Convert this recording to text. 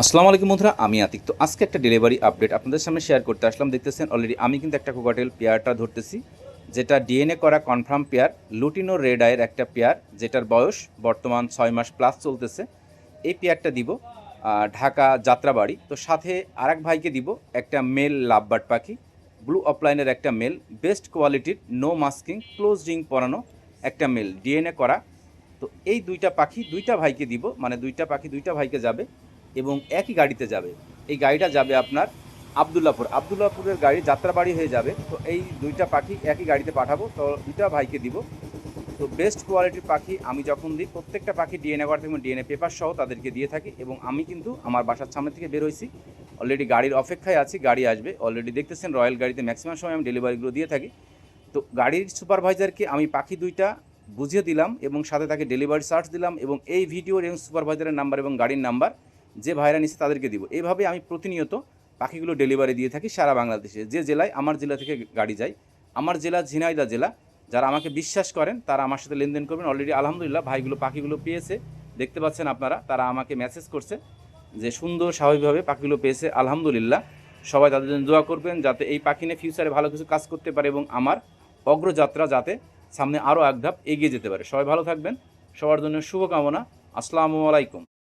আসসালামু আলাইকুম বন্ধুরা, আমি আতিক। তো আজকে একটা ডেলিভারি আপডেট আপনাদের সামনে শেয়ার করতে আসলাম। দেখতেছেন অলরেডি আমি কিন্তু একটা কোকাটেল পেয়ারটা ধরতেছি, যেটা ডিএনএ করা কনফার্ম পেয়ার, লুটিনো রেড আইয়ের একটা পেয়ার, যেটার বয়স বর্তমান 6 মাস প্লাস চলতেছে। এই পেয়ারটা দিব ঢাকা যাত্রাবাড়ি। তো সাথে আরেক ভাইকে দিব একটা মেল লাভবার্ড পাখি, ব্লু অফলাইনের একটা মেল, বেস্ট কোয়ালিটির, নো মাস্কিং, ক্লোজ রিং পরানো একটা মেল, ডিএনএ করা। তো এই দুইটা পাখি দুইটা ভাইকে দিব, মানে দুইটা পাখি দুইটা ভাইকে যাবে এবং একই গাড়িতে যাবে। এই গাড়িটা যাবে আপনার আবদুল্লাপুরের গাড়ি যাত্রাবাড়ি হয়ে যাবে। তো এই দুইটা পাখি একই গাড়িতে পাঠাবো, তো দুইটা ভাইকে দিব। তো বেস্ট কোয়ালিটির পাখি আমি যখন দিই, প্রত্যেকটা পাখি ডিএনএ করা থেকে ডিএনএ পেপার সহ তাদেরকে দিয়ে থাকি। এবং আমি কিন্তু আমার বাসার সামনে থেকে বের হয়েছি, অলরেডি গাড়ির অপেক্ষায় আছি, গাড়ি আসবে। অলরেডি দেখতেছেন রয়্যাল গাড়িতে ম্যাক্সিমাম সময় আমি ডেলিভারিগুলো দিয়ে থাকি। তো গাড়ির সুপারভাইজারকে আমি পাখি দুইটা বুঝিয়ে দিলাম এবং সাথে তাকে ডেলিভারি চার্জ দিলাম, এবং এই ভিডিওর এবং সুপারভাইজারের নাম্বার এবং গাড়ির নাম্বার যে ভাইরা নিচ্ছে তাদেরকে দিব। এইভাবে আমি প্রতিনিয়ত পাখিগুলো ডেলিভারি দিয়ে থাকি সারা বাংলাদেশে, যে জেলায় আমার জেলা থেকে গাড়ি যায়। আমার জেলা ঝিনাইদহ জেলা। যারা আমাকে বিশ্বাস করেন তারা আমার সাথে লেনদেন করবেন। অলরেডি আলহামদুলিল্লাহ ভাইগুলো পাখিগুলো পেয়েছে, দেখতে পাচ্ছেন আপনারা, তারা আমাকে মেসেজ করছে যে সুন্দর স্বাভাবিকভাবে পাখিগুলো পেয়েছে আলহামদুলিল্লাহ। সবাই তাদের জন্য দোয়া করবেন যাতে এই পাখি নিয়ে ফিউচারে ভালো কিছু কাজ করতে পারে এবং আমার অগ্রযাত্রা যাতে সামনে আরও এক ধাপ এগিয়ে যেতে পারে। সবাই ভালো থাকবেন, সবার জন্য শুভকামনা। আসসালামু আলাইকুম।